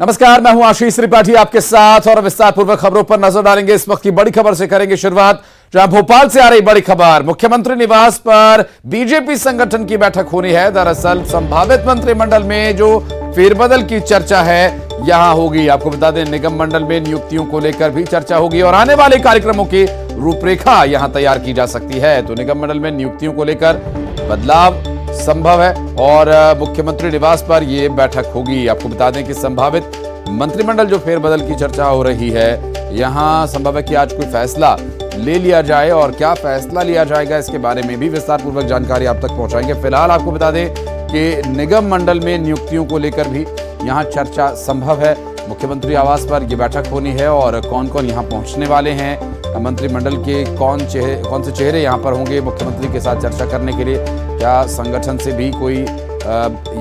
नमस्कार, मैं हूं आशीष त्रिपाठी आपके साथ और विस्तार पूर्वक खबरों पर नजर डालेंगे। इस वक्त की बड़ी खबर से करेंगे शुरुआत, जहां भोपाल से आ रही बड़ी खबर। मुख्यमंत्री निवास पर बीजेपी संगठन की बैठक होनी है। दरअसल संभावित मंत्रिमंडल में जो फेरबदल की चर्चा है यहां होगी। आपको बता दें, निगम मंडल में नियुक्तियों को लेकर भी चर्चा होगी और आने वाले कार्यक्रमों की रूपरेखा यहां तैयार की जा सकती है। तो निगम मंडल में नियुक्तियों को लेकर बदलाव संभव है और मुख्यमंत्री निवास पर यह बैठक होगी। आपको बता दें कि संभावित मंत्रिमंडल जो फेरबदल की चर्चा हो रही है, यहां संभव है कि आज कोई फैसला ले लिया जाए और क्या फैसला लिया जाएगा इसके बारे में भी विस्तार पूर्वक जानकारी आप तक पहुंचाएंगे। फिलहाल आपको बता दें कि निगम मंडल में नियुक्तियों को लेकर भी यहां चर्चा संभव है। मुख्यमंत्री आवास पर यह बैठक होनी है और कौन कौन यहां पहुंचने वाले हैं, मंत्रिमंडल के कौन से चेहरे यहां पर होंगे मुख्यमंत्री के साथ चर्चा करने के लिए, क्या संगठन से भी कोई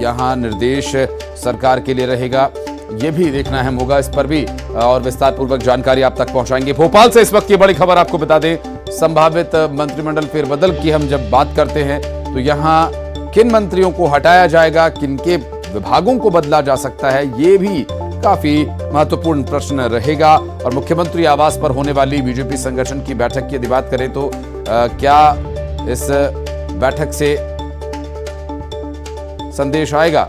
यहां निर्देश सरकार के लिए रहेगा, ये भी देखना अहम होगा। इस पर भी और विस्तार पूर्वक जानकारी आप तक पहुंचाएंगे। भोपाल से इस वक्त की बड़ी खबर आपको बता दें, संभावित मंत्रिमंडल फेरबदल की हम जब बात करते हैं तो यहां किन मंत्रियों को हटाया जाएगा, किनके विभागों को बदला जा सकता है, ये भी काफी महत्वपूर्ण प्रश्न रहेगा। और मुख्यमंत्री आवास पर होने वाली बीजेपी संगठन की बैठक की यदि बात करें तो क्या इस बैठक से संदेश आएगा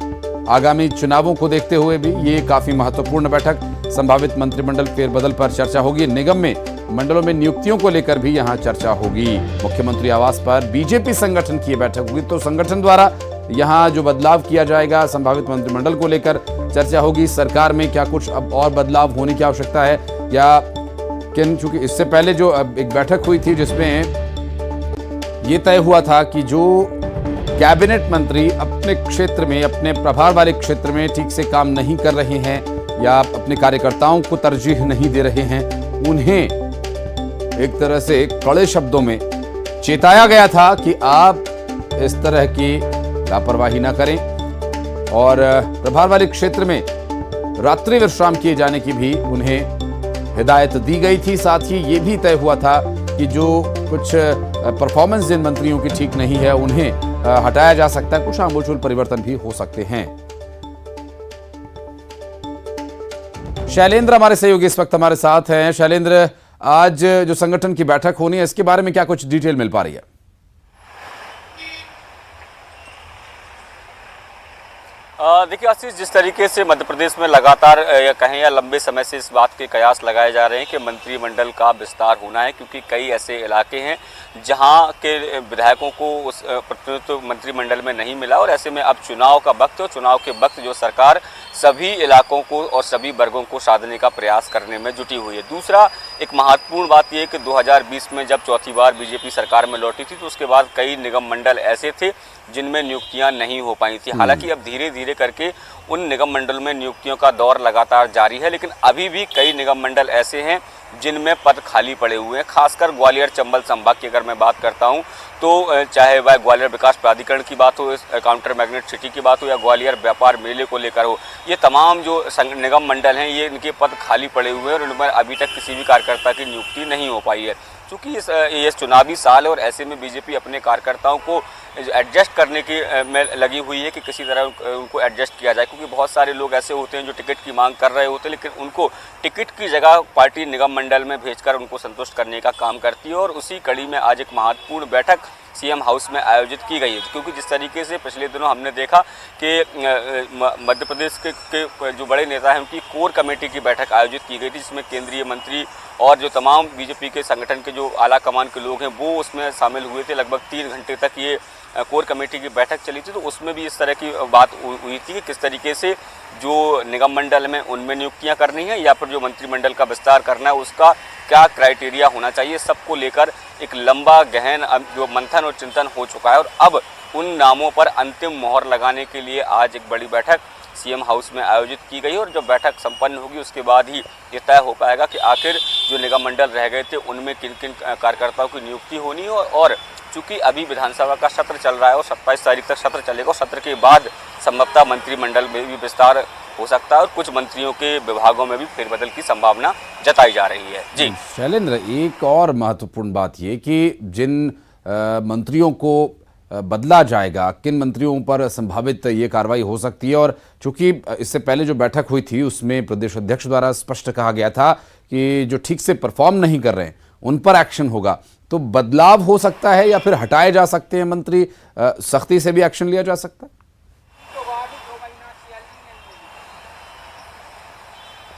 आगामी चुनावों को देखते हुए भी, ये काफी महत्वपूर्ण बैठक। संभावित मंत्रिमंडल फेरबदल पर चर्चा होगी। निगम में मंडलों में नियुक्तियों को लेकर भी यहां चर्चा होगी। मुख्यमंत्री आवास पर बीजेपी संगठन की बैठक होगी तो संगठन द्वारा यहां जो बदलाव किया जाएगा, संभावित मंत्रिमंडल को लेकर चर्चा होगी। सरकार में क्या कुछ अब और बदलाव होने की आवश्यकता है या किन, चूंकि इससे पहले जो एक बैठक हुई थी जिसमें यह तय हुआ था कि जो कैबिनेट मंत्री अपने क्षेत्र में, अपने प्रभार वाले क्षेत्र में ठीक से काम नहीं कर रहे हैं या अपने कार्यकर्ताओं को तरजीह नहीं दे रहे हैं, उन्हें एक तरह से कड़े शब्दों में चेताया गया था कि आप इस तरह की लापरवाही ना करें और प्रभार वाले क्षेत्र में रात्रि विश्राम किए जाने की भी उन्हें हिदायत दी गई थी। साथ ही ये भी तय हुआ था कि जो कुछ परफॉर्मेंस जिन मंत्रियों की ठीक नहीं है उन्हें हटाया जा सकता है, कुछ आमूलचूल परिवर्तन भी हो सकते हैं। शैलेंद्र हमारे सहयोगी इस वक्त हमारे साथ हैं। शैलेंद्र, आज जो संगठन की बैठक होनी है इसके बारे में क्या कुछ डिटेल मिल पा रही है? देखिए आशीष, जिस तरीके से मध्य प्रदेश में लगातार या कहें या लंबे समय से इस बात के कयास लगाए जा रहे हैं कि मंत्रिमंडल का विस्तार होना है, क्योंकि कई ऐसे इलाके हैं जहां के विधायकों को उस प्रतिनिधित्व मंत्रिमंडल में नहीं मिला और ऐसे में अब चुनाव का वक्त है। चुनाव के वक्त जो सरकार सभी इलाकों को और सभी वर्गों को साधने का प्रयास करने में जुटी हुई है। दूसरा, एक महत्वपूर्ण बात यह कि 2020 में जब चौथी बार बीजेपी सरकार में लौटी थी तो उसके बाद कई निगम मंडल ऐसे थे जिनमें नियुक्तियां नहीं हो पाई थी। हालांकि अब धीरे धीरे करके उन निगम मंडल में नियुक्तियों का दौर लगातार जारी है, लेकिन अभी भी कई निगम मंडल ऐसे हैं जिनमें पद खाली पड़े हुए हैं। खासकर ग्वालियर चंबल संभाग की अगर मैं बात करता हूं तो चाहे वह ग्वालियर विकास प्राधिकरण की बात हो, काउंटर मैग्नेट सिटी की बात हो या ग्वालियर व्यापार मेले को लेकर हो, ये तमाम जो निगम मंडल हैं ये इनके पद खाली पड़े हुए हैं और उनमें अभी तक किसी भी कार्यकर्ता की नियुक्ति नहीं हो पाई है। चूँकि ये चुनावी साल है और ऐसे में बीजेपी अपने कार्यकर्ताओं को एडजस्ट करने की में लगी हुई है कि किसी तरह उनको एडजस्ट किया जाए, क्योंकि बहुत सारे लोग ऐसे होते हैं जो टिकट की मांग कर रहे होते हैं लेकिन उनको टिकट की जगह पार्टी निगम मंडल में भेजकर उनको संतुष्ट करने का काम करती है। और उसी कड़ी में आज एक महत्वपूर्ण बैठक सीएम हाउस में आयोजित की गई है, क्योंकि जिस तरीके से पिछले दिनों हमने देखा कि मध्य प्रदेश के जो बड़े नेता हैं उनकी कोर कमेटी की बैठक आयोजित की गई थी, जिसमें केंद्रीय मंत्री और जो तमाम बीजेपी के संगठन के जो आला कमान के लोग हैं वो उसमें शामिल हुए थे। लगभग 3 घंटे तक ये कोर कमेटी की बैठक चली थी, तो उसमें भी इस तरह की बात हुई थी कि किस तरीके से जो निगम मंडल में उनमें नियुक्तियां करनी है या फिर जो मंत्रिमंडल का विस्तार करना है उसका क्या क्राइटेरिया होना चाहिए, सबको लेकर एक लंबा गहन जो मंथन और चिंतन हो चुका है। और अब उन नामों पर अंतिम मोहर लगाने के लिए आज एक बड़ी बैठक सीएम हाउस में आयोजित की गई और जब बैठक संपन्न होगी उसके बाद ही ये तय हो पाएगा कि आखिर जो निगम मंडल रह गए थे उनमें किन किन कार्यकर्ताओं की नियुक्ति होनी है। और चूंकि अभी विधानसभा का सत्र चल रहा है और 27 तारीख तक सत्र चलेगा और सत्र के बाद संभवतः मंत्रिमंडल में भी विस्तार हो सकता है और कुछ मंत्रियों के विभागों में भी फेरबदल की संभावना जताई जा रही है। जी शैलेंद्र, एक और महत्वपूर्ण बात ये कि जिन मंत्रियों को बदला जाएगा, किन मंत्रियों पर संभावित ये कार्रवाई हो सकती है। और चूंकि इससे पहले जो बैठक हुई थी उसमें प्रदेश अध्यक्ष द्वारा स्पष्ट कहा गया था कि जो ठीक से परफॉर्म नहीं कर रहे हैं उन पर एक्शन होगा, तो बदलाव हो सकता है या फिर हटाए जा सकते हैं मंत्री, सख्ती से भी एक्शन लिया जा सकता है।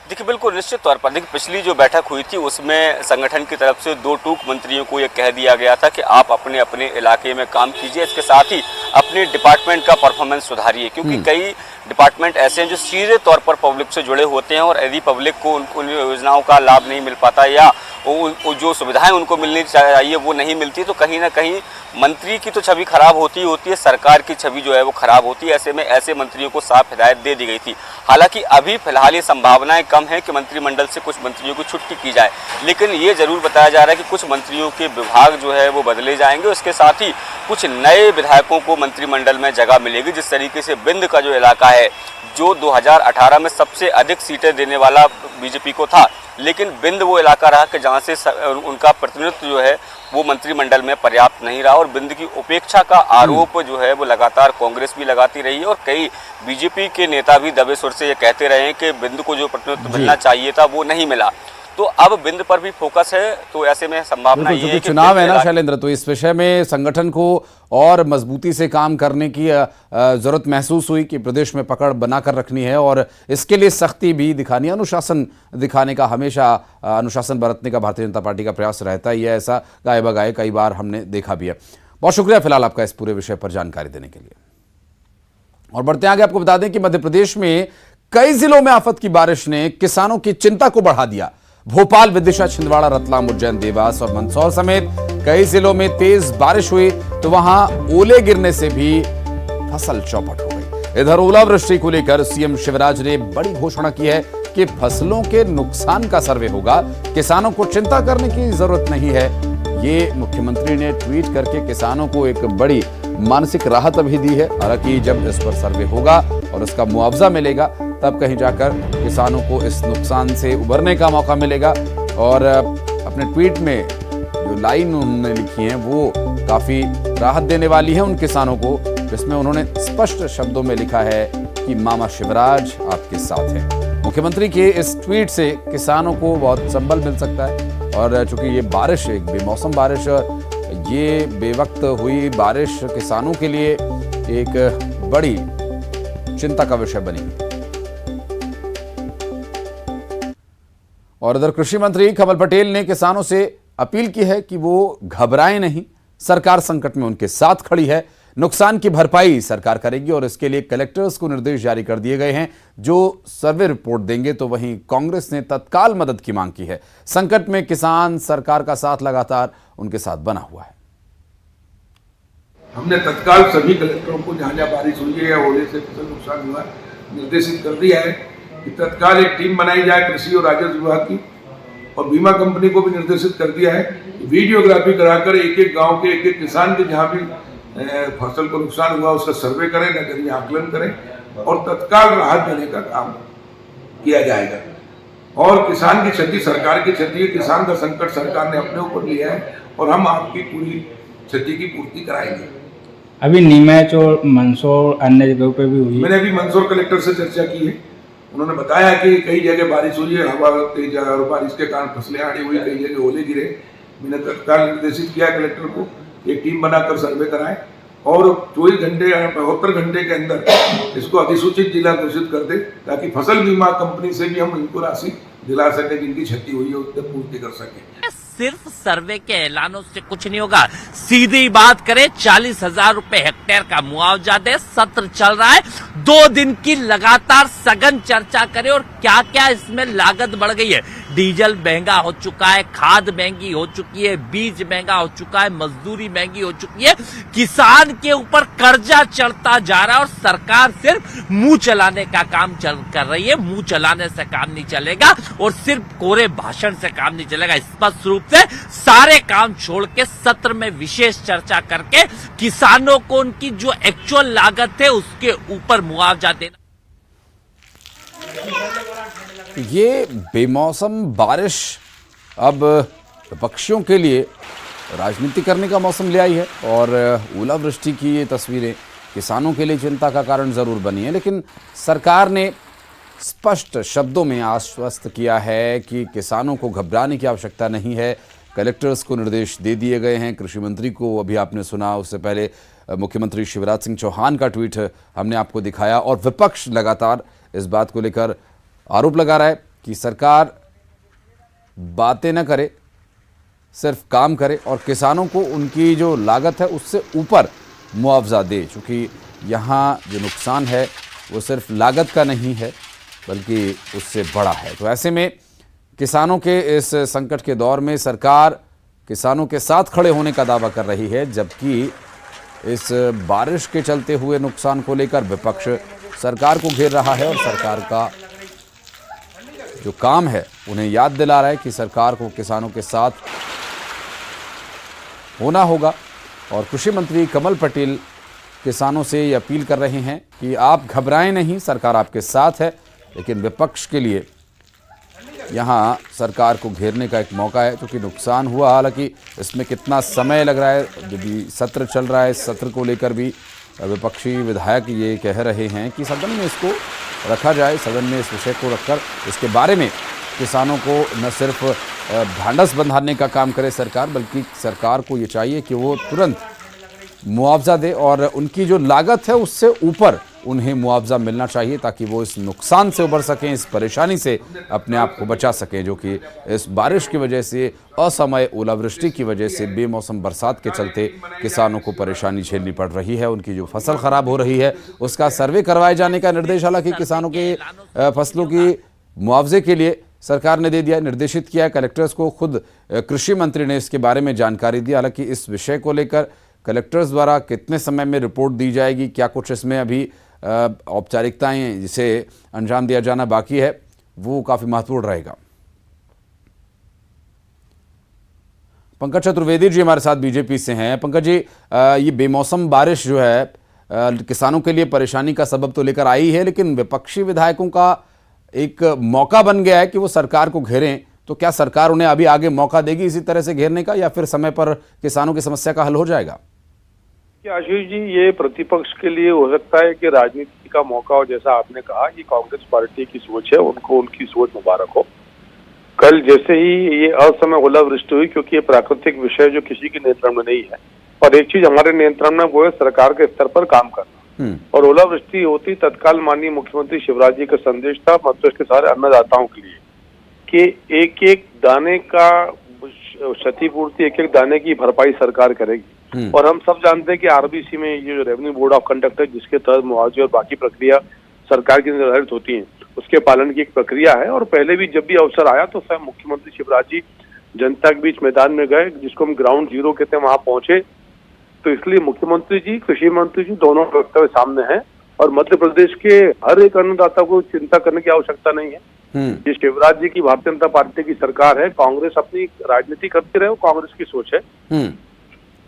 देखिए बिल्कुल निश्चित तौर पर देखिए पिछली जो बैठक हुई थी उसमें संगठन की तरफ से 2 टूक मंत्रियों को ये कह दिया गया था कि आप अपने अपने इलाके में काम कीजिए, इसके साथ ही अपने डिपार्टमेंट का परफॉर्मेंस सुधारिए, क्योंकि कई डिपार्टमेंट ऐसे हैं जो सीधे तौर पर पब्लिक से जुड़े होते हैं और यदि पब्लिक को उन योजनाओं का लाभ नहीं मिल पाता या जो सुविधाएं उनको मिलनी चाहिए वो नहीं मिलती, तो कहीं ना कहीं मंत्री की तो छवि खराब होती है, सरकार की छवि जो है वो खराब होती है। ऐसे में ऐसे मंत्रियों को साफ हिदायत दे दी गई थी। हालांकि अभी फिलहाल ये संभावनाएं कम है कि मंत्रिमंडल से कुछ मंत्रियों को छुट्टी की जाए, लेकिन ये जरूर बताया जा रहा है कि कुछ मंत्रियों के विभाग जो है वो बदले जाएंगे। उसके साथ ही कुछ नए विधायकों को मंत्रिमंडल में जगह मिलेगी। जिस तरीके से बिंद का जो इलाका है, जो 2018 में सबसे अधिक सीटें देने वाला बीजेपी को था, लेकिन बिंद वो इलाका रहा कि जहां से उनका प्रतिनिधित्व जो है वो मंत्रिमंडल में पर्याप्त नहीं रहा और बिंद की उपेक्षा का आरोप जो है वो लगातार कांग्रेस भी लगाती रही है और कई बीजेपी के नेता भी दबे सुर से ये कहते रहे हैं कि बिंद को जो प्रतिनिधित्व मिलना चाहिए था वो नहीं मिला। तो अब बिंद पर भी फोकस है, तो ऐसे में संभावना ये है कि चुनाव है ना शैलेंद्र, तो इस विषय में संगठन को और मजबूती से काम करने की जरूरत महसूस हुई कि प्रदेश में पकड़ बनाकर रखनी है और इसके लिए सख्ती भी दिखानी है। अनुशासन दिखाने का हमेशा अनुशासन बरतने का भारतीय जनता पार्टी का प्रयास रहता है। यह ऐसा गाए बगाए कई बार हमने देखा भी है। बहुत शुक्रिया फिलहाल आपका इस पूरे विषय पर जानकारी देने के लिए। और बढ़ते आगे आपको बता दें कि मध्य प्रदेश में कई जिलों में आफत की बारिश ने किसानों की चिंता को बढ़ा दिया। भोपाल, विदिशा, छिंदवाड़ा, रतलाम, उज्जैन, देवास और मंदसौर समेत कई जिलों में तेज बारिश हुई तो वहां ओले गिरने से भी फसल चौपट हो गई। इधर ओलावृष्टि को लेकर सीएम शिवराज ने बड़ी घोषणा की है कि फसलों के नुकसान का सर्वे होगा, किसानों को चिंता करने की जरूरत नहीं है। ये मुख्यमंत्री ने ट्वीट करके किसानों को एक बड़ी मानसिक राहत भी दी है। हालांकि जब इस पर सर्वे होगा और उसका मुआवजा मिलेगा तब कहीं जाकर किसानों को इस नुकसान से उबरने का मौका मिलेगा। और अपने ट्वीट में जो लाइन उन्होंने लिखी है वो काफी राहत देने वाली है उन किसानों को, जिसमें उन्होंने स्पष्ट शब्दों में लिखा है कि मामा शिवराज आपके साथ है। मुख्यमंत्री के इस ट्वीट से किसानों को बहुत संबल मिल सकता है। और चूंकि ये बारिश एक बेमौसम बारिश, ये बेवक्त हुई बारिश किसानों के लिए एक बड़ी चिंता का विषय बनी। और इधर कृषि मंत्री कमल पटेल ने किसानों से अपील की है कि वो घबराएं नहीं, सरकार संकट में उनके साथ खड़ी है। नुकसान की भरपाई सरकार करेगी और इसके लिए कलेक्टर्स को निर्देश जारी कर दिए गए हैं जो सर्वे रिपोर्ट देंगे। तो वहीं कांग्रेस ने तत्काल मदद की मांग की है। संकट में किसान सरकार का साथ लगातार उनके साथ बना हुआ है। हमने तत्काल सभी कलेक्टरों को जहां जहां बारिश हुई है या ओले से फसल नुकसान हुआ निर्देशित कर दिया है कि तत्काल एक टीम बनाई जाए कृषि और राजस्व विभाग की, और बीमा कंपनी को भी निर्देशित कर दिया है वीडियोग्राफी कराकर एक एक गांव के एक एक किसान के जहां भी फसल को नुकसान हुआ उसका सर्वे करें, नगरीय आकलन करें और तत्काल राहत देने का काम किया जाएगा। और किसान की क्षति सरकार की क्षति है, किसान का संकट सरकार ने अपने ऊपर लिया है और हम आपकी पूरी क्षति की पूर्ति कराएंगे। अभी नीमच और मंदसौर अन्य जगहों पे भी हुई। मैंने अभी मंदसौर कलेक्टर से चर्चा की है, उन्होंने बताया कि कई जगह बारिश हुई है, हवा तेज और बारिश के कारण फसलें हानि हुई, कई जगह ओले गिरे। मैंने तत्काल निर्देशित किया कलेक्टर को एक टीम बनाकर सर्वे कराएं और 24 घंटे या 72 घंटे के अंदर इसको अधिसूचित जिला घोषित कर दे ताकि फसल बीमा कंपनी से भी हम इनको राशि दिला सके, जिनकी क्षति हुई है उससे पूर्ति कर सके। सिर्फ सर्वे के ऐलानों से कुछ नहीं होगा। सीधी बात करें, 40,000 रुपए हेक्टेयर का मुआवजा दे। सत्र चल रहा है, 2 दिन की लगातार सघन चर्चा करें और क्या क्या इसमें लागत बढ़ गई है। डीजल महंगा हो चुका है, खाद महंगी हो चुकी है, बीज महंगा हो चुका है, मजदूरी महंगी हो चुकी है, किसान के ऊपर कर्जा चढ़ता जा रहा है और सरकार सिर्फ मुंह चलाने का काम कर रही है। मुंह चलाने से काम नहीं चलेगा और सिर्फ कोरे भाषण से काम नहीं चलेगा। स्पष्ट रूप से सारे काम छोड़ के सत्र में विशेष चर्चा करके किसानों को उनकी जो एक्चुअल लागत है उसके ऊपर मुआवजा देना। ये बेमौसम बारिश अब विपक्षियों के लिए राजनीति करने का मौसम ले आई है और ओलावृष्टि की ये तस्वीरें किसानों के लिए चिंता का कारण ज़रूर बनी है, लेकिन सरकार ने स्पष्ट शब्दों में आश्वस्त किया है कि किसानों को घबराने की आवश्यकता नहीं है। कलेक्टर्स को निर्देश दे दिए गए हैं। कृषि मंत्री को अभी आपने सुना, उससे पहले मुख्यमंत्री शिवराज सिंह चौहान का ट्वीट हमने आपको दिखाया। और विपक्ष लगातार इस बात को लेकर आरोप लगा रहा है कि सरकार बातें न करे, सिर्फ काम करे और किसानों को उनकी जो लागत है उससे ऊपर मुआवजा दे, क्योंकि यहाँ जो नुकसान है वो सिर्फ लागत का नहीं है बल्कि उससे बड़ा है। तो ऐसे में किसानों के इस संकट के दौर में सरकार किसानों के साथ खड़े होने का दावा कर रही है, जबकि इस बारिश के चलते हुए नुकसान को लेकर विपक्ष सरकार को घेर रहा है और सरकार का जो काम है उन्हें याद दिला रहा है कि सरकार को किसानों के साथ होना होगा। और कृषि मंत्री कमल पटेल किसानों से ये अपील कर रहे हैं कि आप घबराएं नहीं, सरकार आपके साथ है। लेकिन विपक्ष के लिए यहाँ सरकार को घेरने का एक मौका है, क्योंकि नुकसान हुआ। हालांकि इसमें कितना समय लग रहा है, यदि सत्र चल रहा है, सत्र को लेकर भी विपक्षी विधायक ये कह रहे हैं कि सदन में इसको रखा जाए, सदन में इस विषय को रखकर इसके बारे में किसानों को न सिर्फ ढांढस बंधाने का काम करे सरकार, बल्कि सरकार को ये चाहिए कि वो तुरंत मुआवजा दे और उनकी जो लागत है उससे ऊपर उन्हें मुआवजा मिलना चाहिए, ताकि वो इस नुकसान से उबर सकें, इस परेशानी से अपने आप को बचा सकें, जो कि इस बारिश की वजह से, असमय ओलावृष्टि की वजह से, बेमौसम बरसात के चलते किसानों को परेशानी झेलनी पड़ रही है। उनकी जो फसल खराब हो रही है उसका सर्वे करवाए जाने का निर्देश हालांकि किसानों के फसलों की मुआवजे के लिए सरकार ने दे दिया, निर्देशित किया है। कलेक्टर्स को खुद कृषि मंत्री ने इसके बारे में जानकारी दी। हालांकि इस विषय को लेकर कलेक्टर्स द्वारा कितने समय में रिपोर्ट दी जाएगी, क्या कुछ इसमें अभी औपचारिकताएं जिसे अंजाम दिया जाना बाकी है, वो काफी महत्वपूर्ण रहेगा। पंकज चतुर्वेदी जी हमारे साथ बीजेपी से हैं। पंकज जी, ये बेमौसम बारिश जो है किसानों के लिए परेशानी का सबब तो लेकर आई है, लेकिन विपक्षी विधायकों का एक मौका बन गया है कि वो सरकार को घेरें। तो क्या सरकार उन्हें अभी आगे मौका देगी इसी तरह से घेरने का, या फिर समय पर किसानों की समस्या का हल हो जाएगा? आशीष जी, ये प्रतिपक्ष के लिए हो सकता है कि राजनीति का मौका हो। जैसा आपने कहा, ये कांग्रेस पार्टी की सोच है, उनको उनकी सोच मुबारक हो। कल जैसे ही ये असमय ओलावृष्टि हुई, क्योंकि ये प्राकृतिक विषय जो किसी के नियंत्रण में नहीं है, और एक चीज हमारे नियंत्रण में वो है सरकार के स्तर पर काम करना। और ओलावृष्टि होती तत्काल माननीय मुख्यमंत्री शिवराज जी का संदेश था मध्य प्रदेश के सारे अन्नदाताओं के लिए कि एक एक दाने का क्षतिपूर्ति, एक एक दाने की भरपाई सरकार करेगी। और हम सब जानते हैं कि आरबीसी में ये जो रेवेन्यू बोर्ड ऑफ कंडक्ट है, जिसके तहत मुआवजे और बाकी प्रक्रिया सरकार की निर्धारित होती है, उसके पालन की एक प्रक्रिया है। और पहले भी जब भी अवसर आया तो स्वयं मुख्यमंत्री शिवराज जी जनता के बीच मैदान में गए, जिसको हम ग्राउंड जीरो कहते हैं, वहां पहुंचे। तो इसलिए मुख्यमंत्री जी, कृषि मंत्री जी दोनों वक्तव्य सामने हैं और मध्य प्रदेश के हर एक अन्नदाता को चिंता करने की आवश्यकता नहीं है। ये शिवराज जी की भारतीय जनता पार्टी की सरकार है। कांग्रेस अपनी राजनीति करती रहे, वो कांग्रेस की सोच है।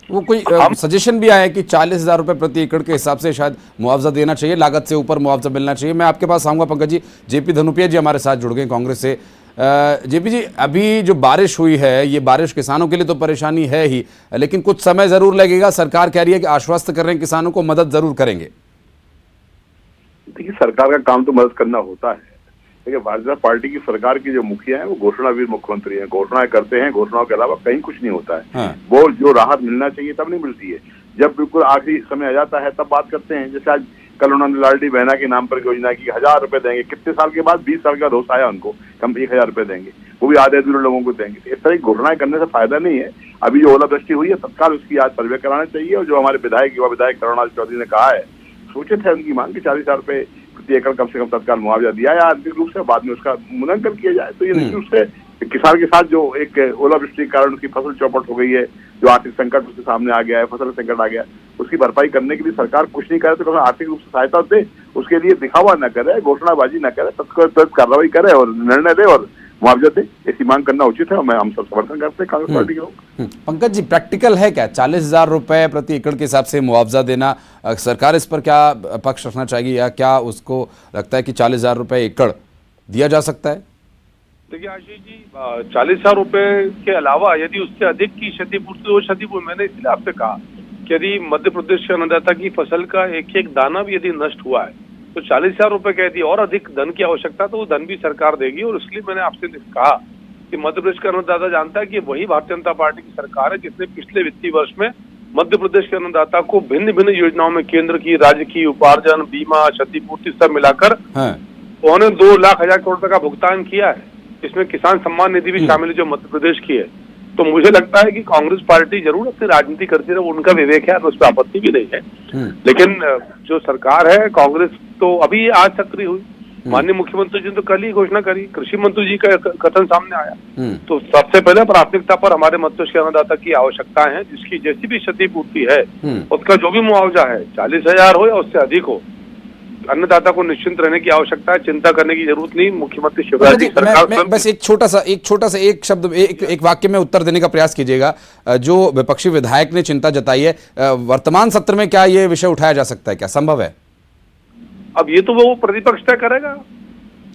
वो कोई सजेशन भी आया है कि 40,000 रुपए प्रति एकड़ के हिसाब से शायद मुआवजा देना चाहिए, लागत से ऊपर मुआवजा मिलना चाहिए। मैं आपके पास आऊंगा पंकज जी। जेपी धनुपिया जी हमारे साथ जुड़ गए कांग्रेस से। जेपी जी, अभी जो बारिश हुई है, ये बारिश किसानों के लिए तो परेशानी है ही, लेकिन कुछ समय जरूर लगेगा। सरकार कह रही है कि आश्वस्त कर रहे हैं किसानों को, मदद जरूर करेंगे। देखिए, सरकार का काम तो मदद करना होता है। देखिए, भारतीय जनता पार्टी की सरकार की जो मुखिया है वो घोषणावीर मुख्यमंत्री है, घोषणाएं करते हैं, घोषणाओं के अलावा कहीं कुछ नहीं होता है। हाँ। वो जो राहत मिलना चाहिए तब नहीं मिलती है, जब बिल्कुल आखिरी समय आ जाता है तब बात करते हैं। जैसे आज कल उन्होंने लाडली बहना के नाम पर योजना की, 1,000 रुपए देंगे। कितने साल के बाद? 20 साल का रोष आया उनको, कम 1,000 रुपए देंगे, वो भी आधे अधूरे लोगों को देंगे। इस तरह की घोषणाएं करने से फायदा नहीं है। अभी जो ओलावृष्टि हुई है तत्काल उसकी आज सर्वे कराना चाहिए। और जो हमारे विधायक, युवा विधायक करुणाल चौधरी ने कहा है, सूचित है उनकी मांग कि 40,000 रुपए प्रति एकड़ कम से कम तत्काल मुआवजा दिया या आंतरिक रूप से बाद में उसका मूल्यांकन किया जाए। तो ये निश्चित रूप से किसान के साथ जो एक ओलावृष्टि के कारण उसकी फसल चौपट हो गई है, जो आर्थिक संकट उसके सामने आ गया है, फसल संकट आ गया, उसकी भरपाई करने के लिए सरकार कुछ नहीं करे तो आर्थिक रूप से सहायता दे, उसके लिए दिखावा न करे, घोषणाबाजी न करे, तत्काल कार्रवाई करे और निर्णय दे और मुआवजा दे। ऐसी मांग करना उचित है और हम सब समर्थन करते हैं कांग्रेस पार्टी के लोग। पंकज जी, प्रैक्टिकल है क्या 40,000 रुपए प्रति एकड़ के हिसाब से मुआवजा देना? सरकार इस पर क्या पक्ष रखना चाहिए, या क्या उसको लगता है कि 40,000 रुपए एकड़ दिया जा सकता है? देखिए आशीष जी, 40,000 रुपए के अलावा यदि उससे अधिक की क्षतिपूर्ति, वो क्षतिपूर्ति मैंने इसलिए आपसे कहा कि यदि मध्य प्रदेश के अन्नदाता की फसल का एक एक दाना भी यदि नष्ट हुआ है तो 40,000 रुपए कह दी, और अधिक धन की आवश्यकता तो वो धन भी सरकार देगी। और इसलिए मैंने आपसे कहा कि मध्य प्रदेश का अन्नदाता जानता है कि वही भारतीय जनता पार्टी की सरकार है जिसने पिछले वित्तीय वर्ष में मध्य प्रदेश के अन्नदाता को भिन्न भिन्न योजनाओं में केंद्र की, राज्य की, उपार्जन, बीमा, क्षतिपूर्ति सब मिलाकर 2,00,000 करोड़ रुपए का भुगतान किया है। इसमें किसान सम्मान निधि भी शामिल है जो मध्य प्रदेश की है। तो मुझे लगता है कि कांग्रेस पार्टी जरूर अपनी राजनीति करती है, उनका विवेक है, तो उस पर आपत्ति भी नहीं है। लेकिन जो सरकार है कांग्रेस, तो अभी आज सक्रिय हुई, माननीय मुख्यमंत्री जी ने तो कल ही घोषणा करी, कृषि मंत्री जी का कथन सामने आया। तो सबसे पहले प्राथमिकता पर हमारे मध्य प्रदेश के अन्नदाता की आवश्यकताएं हैं, जिसकी जैसी भी क्षतिपूर्ति है उसका जो भी मुआवजा है, 40,000 हो या उससे अधिक हो, अन्नदाता को निश्चिंत रहने की आवश्यकता है, चिंता करने की जरूरत नहीं। मुख्यमंत्री शिवराज जी सरकार बस एक छोटा सा एक शब्द एक वाक्य में उत्तर देने का प्रयास कीजिएगा। जो विपक्षी विधायक ने चिंता जताई है, वर्तमान सत्र में क्या ये विषय उठाया जा सकता है, क्या संभव है? अब ये तो वो प्रतिपक्ष तय करेगा।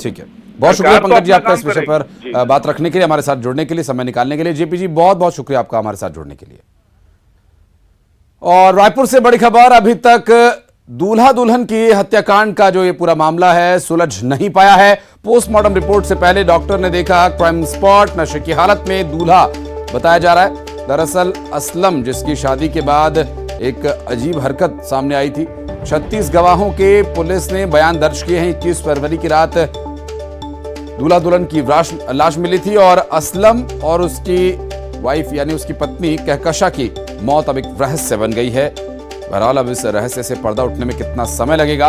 ठीक है, बहुत शुक्रिया पंकज जी आपका इस विषय पर बात रखने के लिए, हमारे साथ जुड़ने के लिए, समय निकालने के लिए। जेपी जी बहुत बहुत शुक्रिया आपका हमारे साथ जुड़ने के लिए। और रायपुर से बड़ी खबर, अभी तक दूल्हा दुल्हन की हत्याकांड का जो ये पूरा मामला है सुलझ नहीं पाया है। पोस्टमार्टम रिपोर्ट से पहले डॉक्टर ने देखा क्राइम स्पॉट, नशे की हालत में दूल्हा बताया जा रहा है। दरअसल असलम, जिसकी शादी के बाद एक अजीब हरकत सामने आई थी। 36 गवाहों के पुलिस ने बयान दर्ज किए हैं। 21 फरवरी की रात दूल्हा दुल्हन की लाश मिली थी और असलम और उसकी वाइफ यानी उसकी पत्नी कहकशा की मौत अब एक रहस्य बन गई है। बहरहाल अब इस रहस्य से पर्दा उठने में कितना समय लगेगा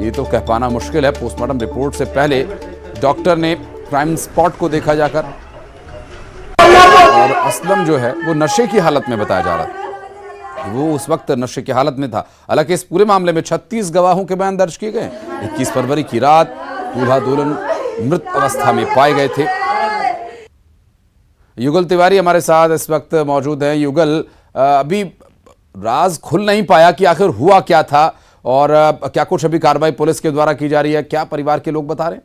ये तो कह पाना मुश्किल है। पोस्टमार्टम रिपोर्ट से पहले डॉक्टर ने क्राइम स्पॉट को देखा जाकर और असलम जो है वो नशे की हालत में बताया जा रहा था, वो उस वक्त नशे की हालत में था। हालांकि इस पूरे मामले में 36 गवाहों के बयान दर्ज किए गए। 21 फरवरी की रात दूल्हा दुल्हन मृत अवस्था में पाए गए थे। युगल तिवारी हमारे साथ इस वक्त मौजूद हैं। युगल, अभी राज खुल नहीं पाया कि आखिर हुआ क्या था और क्या कुछ अभी कार्रवाई पुलिस के द्वारा की जा रही है, क्या परिवार के लोग बता रहे हैं?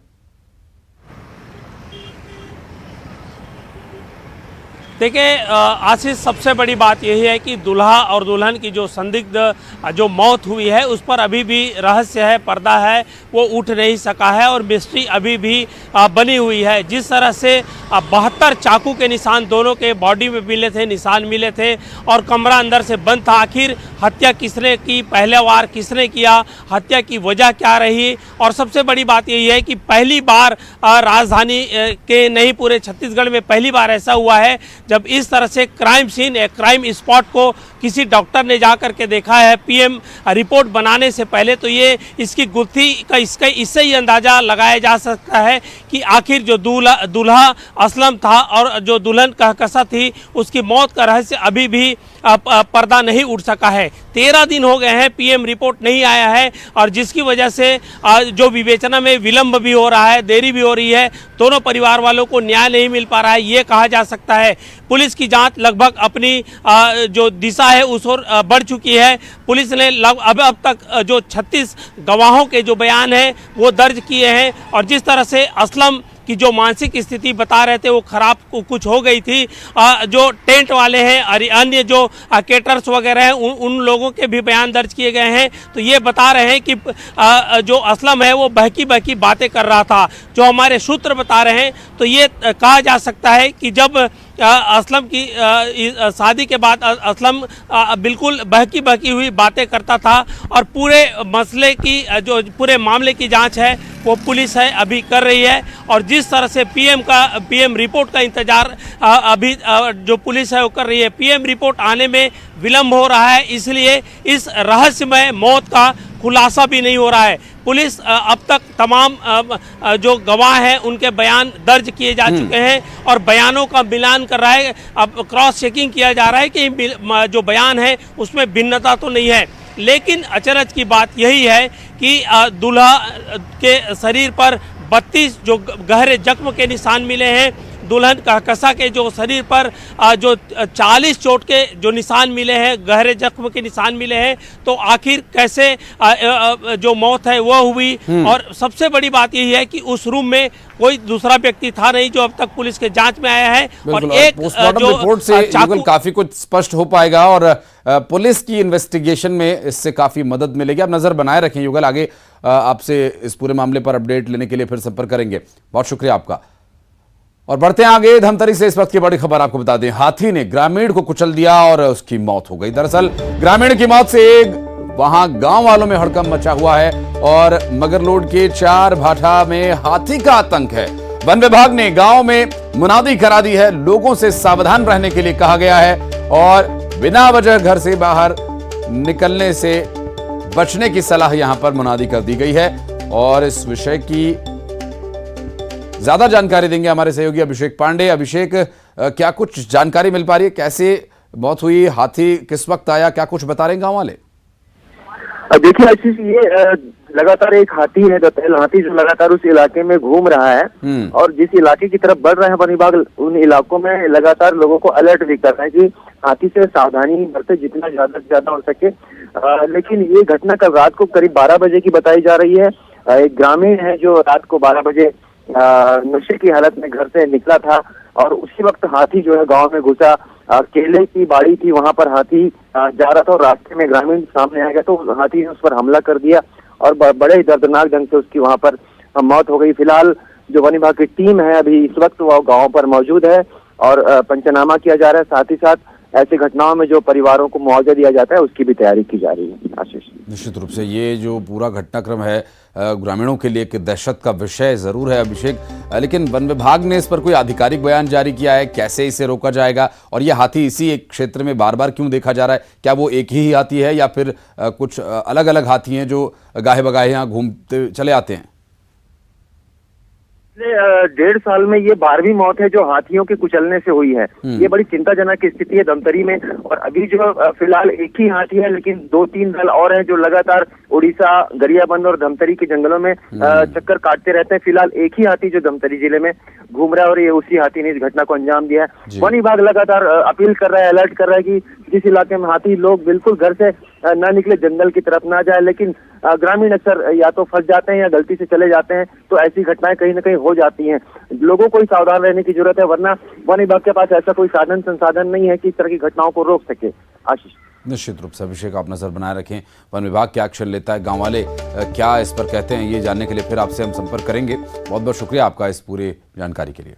देखिए आशीष, सबसे बड़ी बात यही है कि दूल्हा और दुल्हन की जो संदिग्ध जो मौत हुई है उस पर अभी भी रहस्य है, पर्दा है, वो उठ नहीं सका है और मिस्ट्री अभी भी बनी हुई है। जिस तरह से 72 चाकू के निशान दोनों के बॉडी में मिले थे, निशान मिले थे और कमरा अंदर से बंद था। आखिर हत्या किसने की, पहले वार किसने किया, हत्या की वजह क्या रही, और सबसे बड़ी बात यही है कि पहली बार राजधानी के नहीं पूरे छत्तीसगढ़ में पहली बार ऐसा हुआ है जब इस तरह से क्राइम सीन, क्राइम स्पॉट को किसी डॉक्टर ने जा करके देखा है। पीएम रिपोर्ट बनाने से पहले तो ये इसकी गुत्थी का इससे ही अंदाजा लगाया जा सकता है कि आखिर जो दूल्हा असलम था और जो दुल्हन कहकशा थी उसकी मौत का रहस्य अभी भी पर्दा नहीं उठ सका है। 13 दिन हो गए हैं, पीएम रिपोर्ट नहीं आया है और जिसकी वजह से जो विवेचना में विलंब भी हो रहा है, देरी भी हो रही है, दोनों परिवार वालों को न्याय नहीं मिल पा रहा है, ये कहा जा सकता है। पुलिस की जांच लगभग अपनी जो दिशा है उस ओर बढ़ चुकी है। पुलिस ने अब तक जो 36 गवाहों के जो बयान हैं वो दर्ज किए हैं और जिस तरह से असलम की जो मानसिक स्थिति बता रहे थे वो खराब कुछ हो गई थी। जो टेंट वाले हैं और अन्य जो केटर्स वगैरह हैं उन लोगों के भी बयान दर्ज किए गए हैं। तो ये बता रहे हैं कि जो असलम है वो बहकी बहकी बातें कर रहा था। जो हमारे सूत्र बता रहे हैं तो ये कहा जा सकता है कि जब असलम की शादी के बाद असलम बिल्कुल बहकी बहकी हुई बातें करता था और पूरे मसले की जो पूरे मामले की जांच है वो पुलिस है अभी कर रही है। और जिस तरह से पीएम रिपोर्ट का इंतजार अभी जो पुलिस है वो कर रही है, पीएम रिपोर्ट आने में विलंब हो रहा है, इसलिए इस रहस्यमय मौत का खुलासा भी नहीं हो रहा है। पुलिस अब तक तमाम जो गवाह हैं उनके बयान दर्ज किए जा चुके हैं और बयानों का मिलान कर रहा है। अब क्रॉस चेकिंग किया जा रहा है कि जो बयान है उसमें भिन्नता तो नहीं है। लेकिन अचरज की बात यही है कि दूल्हा के शरीर पर 32 जो गहरे जख्म के निशान मिले हैं, दुल्हन कहकशा के जो शरीर पर जो 40 चोट के जो निशान मिले हैं, गहरे जख्म के निशान मिले हैं, तो आखिर कैसे जो मौत है वो हुई। और सबसे बड़ी बात यही है कि उस रूम में कोई दूसरा व्यक्ति था नहीं, जो अब तक पुलिस के जांच में आया है। और एक पोस्टमार्टम रिपोर्ट से युगल काफी कुछ स्पष्ट हो पाएगा और पुलिस की इन्वेस्टिगेशन में इससे काफी मदद मिलेगी। आप नजर बनाए रखें युगल, आगे आपसे इस पूरे मामले पर अपडेट लेने के लिए फिर संपर्क करेंगे। बहुत शुक्रिया आपका। और बढ़ते हैं आगे, धमतरी से इस वक्त की बड़ी खबर आपको बता दें, हाथी ने ग्रामीण को कुचल दिया और उसकी मौत हो गई। दरअसल ग्रामीण की मौत से वहां गांव वालों में हड़कंप मचा हुआ है और मगरलोड के 4 भाठा में हाथी का आतंक है। वन विभाग ने गांव में मुनादी करा दी है, लोगों से सावधान रहने के लिए कहा गया है और बिना वजह घर से बाहर निकलने से बचने की सलाह यहां पर मुनादी कर दी गई है। और इस विषय की ज्यादा जानकारी देंगे हमारे सहयोगी अभिषेक पांडे। अभिषेक, क्या कुछ जानकारी मिल पा रही है, कैसे मौत हुई, हाथी किस वक्त आया, क्या कुछ बता रहे हैं गांव वाले? देखिए आशीष, ये लगातार एक हाथी है, दंतैल हाथी, जो लगातार उस इलाके में घूम रहा है और जिस इलाके की तरफ बढ़ रहे हैं वन विभाग, उन इलाकों में लगातार लोगों को अलर्ट भी कर रहा है कि हाथी से सावधानी बरते जितना ज्यादा से ज्यादा हो सके। लेकिन ये घटना कल रात को करीब 12 बजे की बताई जा रही है। एक ग्रामीण है जो रात को 12 बजे नशे की हालत में घर से निकला था और उसी वक्त हाथी जो है गांव में घुसा। केले की बाड़ी थी, वहां पर हाथी जा रहा था और रास्ते में ग्रामीण सामने आ गया तो हाथी ने उस पर हमला कर दिया और बड़े ही दर्दनाक ढंग से उसकी वहां पर मौत हो गई। फिलहाल जो वन विभाग की टीम है अभी इस वक्त वो गांव पर मौजूद है और पंचनामा किया जा रहा है। साथ ही साथ ऐसी घटनाओं में जो परिवारों को मुआवजा दिया जाता है उसकी भी तैयारी की जा रही है। आशीष, निश्चित रूप से ये जो पूरा घटनाक्रम है ग्रामीणों के लिए एक दहशत का विषय जरूर है अभिषेक, लेकिन वन विभाग ने इस पर कोई आधिकारिक बयान जारी किया है, कैसे इसे रोका जाएगा और यह हाथी इसी एक क्षेत्र में बार बार क्यों देखा जा रहा है? क्या वो एक ही हाथी है या फिर कुछ अलग अलग हाथी हैं जो गाहे बगाहे यहाँ घूमते चले आते हैं? पिछले 1.5 साल में ये 12वीं मौत है जो हाथियों के कुचलने से हुई है। ये बड़ी चिंताजनक स्थिति है धमतरी में। और अभी जो फिलहाल एक ही हाथी है, लेकिन 2-3 दल और हैं जो लगातार उड़ीसा, गरियाबंद और धमतरी के जंगलों में चक्कर काटते रहते हैं। फिलहाल एक ही हाथी जो धमतरी जिले में घूम रहा है और ये उसी हाथी ने इस घटना को अंजाम दिया है। वन विभाग लगातार अपील कर रहा है, अलर्ट कर रहा है कि जिस इलाके में हाथी, लोग बिल्कुल घर से न निकले, जंगल की तरफ ना जाए। लेकिन ग्रामीण अक्सर या तो फंस जाते हैं या गलती से चले जाते हैं, तो ऐसी घटनाएं कहीं ना कहीं हो जाती हैं। लोगों को ही सावधान रहने की जरूरत है, वरना वन विभाग के पास ऐसा कोई साधन संसाधन नहीं है कि इस तरह की घटनाओं को रोक सके। आशीष, निश्चित रूप से अभिषेक, आप नजर बनाए रखें वन विभाग क्या एक्शन लेता है, गांव वाले क्या इस पर कहते हैं, ये जानने के लिए फिर आपसे हम संपर्क करेंगे। बहुत बहुत शुक्रिया आपका इस पूरे जानकारी के लिए।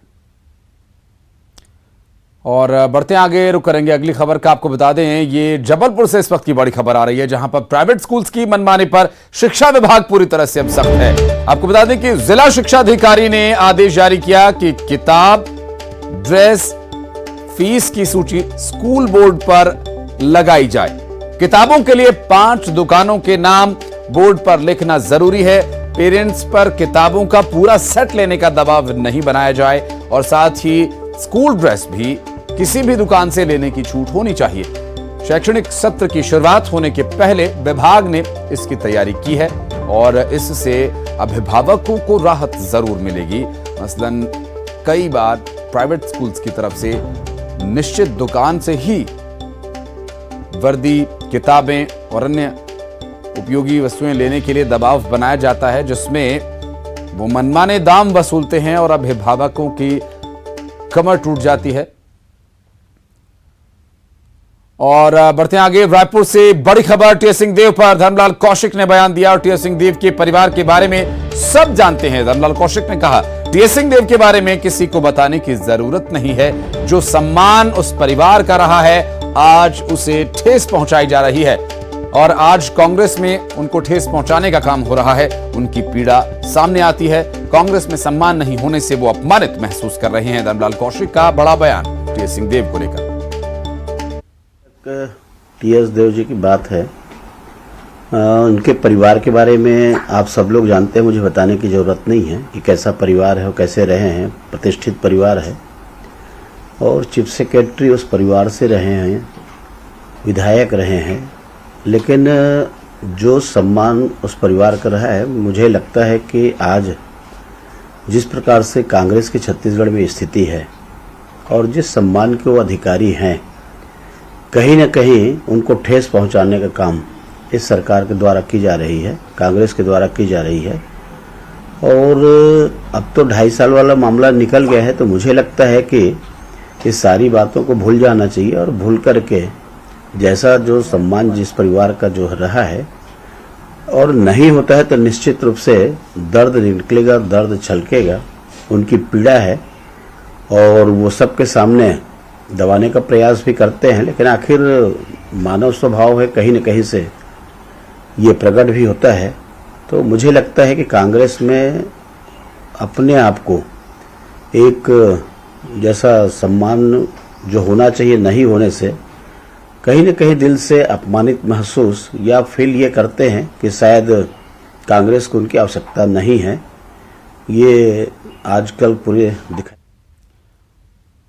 और बढ़ते आगे, रुक करेंगे अगली खबर का। आपको बता दें ये जबलपुर से इस वक्त की बड़ी खबर आ रही है, जहां पर प्राइवेट स्कूल्स की मनमानी पर शिक्षा विभाग पूरी तरह से अब सख्त है। आपको बता दें कि जिला शिक्षा अधिकारी ने आदेश जारी किया कि किताब, ड्रेस, फीस की सूची स्कूल बोर्ड पर लगाई जाए। किताबों के लिए 5 दुकानों के नाम बोर्ड पर लिखना जरूरी है। पेरेंट्स पर किताबों का पूरा सेट लेने का दबाव नहीं बनाया जाए और साथ ही स्कूल ड्रेस भी किसी भी दुकान से लेने की छूट होनी चाहिए। शैक्षणिक सत्र की शुरुआत होने के पहले विभाग ने इसकी तैयारी की है और इससे अभिभावकों को राहत जरूर मिलेगी। मसलन कई बार प्राइवेट स्कूल्स की तरफ से निश्चित दुकान से ही वर्दी, किताबें और अन्य उपयोगी वस्तुएं लेने के लिए दबाव बनाया जाता है, जिसमें वो मनमाने दाम वसूलते हैं और अभिभावकों की कमर टूट जाती है। और बढ़ते आगे, रायपुर से बड़ी खबर। टी.एस. सिंहदेव पर धर्मलाल कौशिक ने बयान दिया और टी.एस. सिंहदेव के परिवार के बारे में सब जानते हैं। धर्मलाल कौशिक ने कहा, टी.एस. सिंहदेव के बारे में किसी को बताने की जरूरत नहीं है। जो सम्मान उस परिवार का रहा है, आज उसे ठेस पहुंचाई जा रही है और आज कांग्रेस में उनको ठेस पहुंचाने का काम हो रहा है। उनकी पीड़ा सामने आती है। कांग्रेस में सम्मान नहीं होने से वो अपमानित महसूस कर रहे हैं। धर्मलाल कौशिक का बड़ा बयान टी.एस. सिंहदेव को लेकर। टी.एस. देव जी की बात है, उनके परिवार के बारे में आप सब लोग जानते हैं, मुझे बताने की जरूरत नहीं है कि कैसा परिवार है और कैसे रहे हैं। प्रतिष्ठित परिवार है और चीफ सेक्रेटरी उस परिवार से रहे हैं, विधायक रहे हैं। लेकिन जो सम्मान उस परिवार का रहा है, मुझे लगता है कि आज जिस प्रकार से कांग्रेस की छत्तीसगढ़ में स्थिति है और जिस सम्मान के वो अधिकारी हैं, कहीं न कहीं उनको ठेस पहुंचाने का काम इस सरकार के द्वारा की जा रही है, कांग्रेस के द्वारा की जा रही है। और अब तो 2.5 साल वाला मामला निकल गया है, तो मुझे लगता है कि इस सारी बातों को भूल जाना चाहिए और भूल करके जैसा जो सम्मान जिस परिवार का जो रहा है, और नहीं होता है तो निश्चित रूप से दर्द निकलेगा, दर्द छलकेगा, उनकी पीड़ा है और वो सबके सामने दबाने का प्रयास भी करते हैं, लेकिन आखिर मानव स्वभाव है, कहीं न कहीं से ये प्रकट भी होता है। तो मुझे लगता है कि कांग्रेस में अपने आप को एक जैसा सम्मान जो होना चाहिए नहीं होने से कहीं न कहीं दिल से अपमानित महसूस या फील ये करते हैं कि शायद कांग्रेस को उनकी आवश्यकता नहीं है। ये आजकल पूरे दिखाई।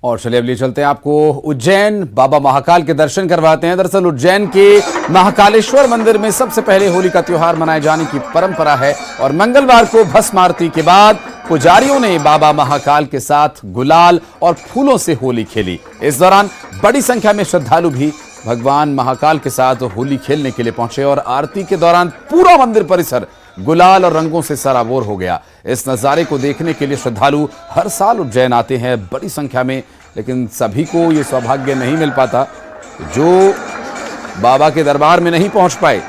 और चलिए अब ले चलते हैं आपको उज्जैन, बाबा महाकाल के दर्शन करवाते हैं। दरअसल उज्जैन के महाकालेश्वर मंदिर में सबसे पहले होली का त्योहार मनाए जाने की परंपरा है और मंगलवार को भस्म आरती के बाद पुजारियों ने बाबा महाकाल के साथ गुलाल और फूलों से होली खेली। इस दौरान बड़ी संख्या में श्रद्धालु भी भगवान महाकाल के साथ होली खेलने के लिए पहुंचे और आरती के दौरान पूरा मंदिर परिसर गुलाल और रंगों से सराबोर हो गया। इस नजारे को देखने के लिए श्रद्धालु हर साल उज्जैन आते हैं बड़ी संख्या में, लेकिन सभी को ये सौभाग्य नहीं मिल पाता जो बाबा के दरबार में नहीं पहुंच पाए।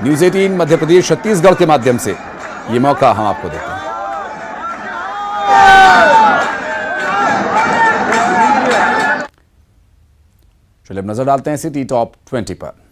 न्यूज़ 18 मध्य प्रदेश छत्तीसगढ़ के माध्यम से ये मौका हम आपको देते हैं। चलिए अब नजर डालते हैं सिटी टॉप 20 पर।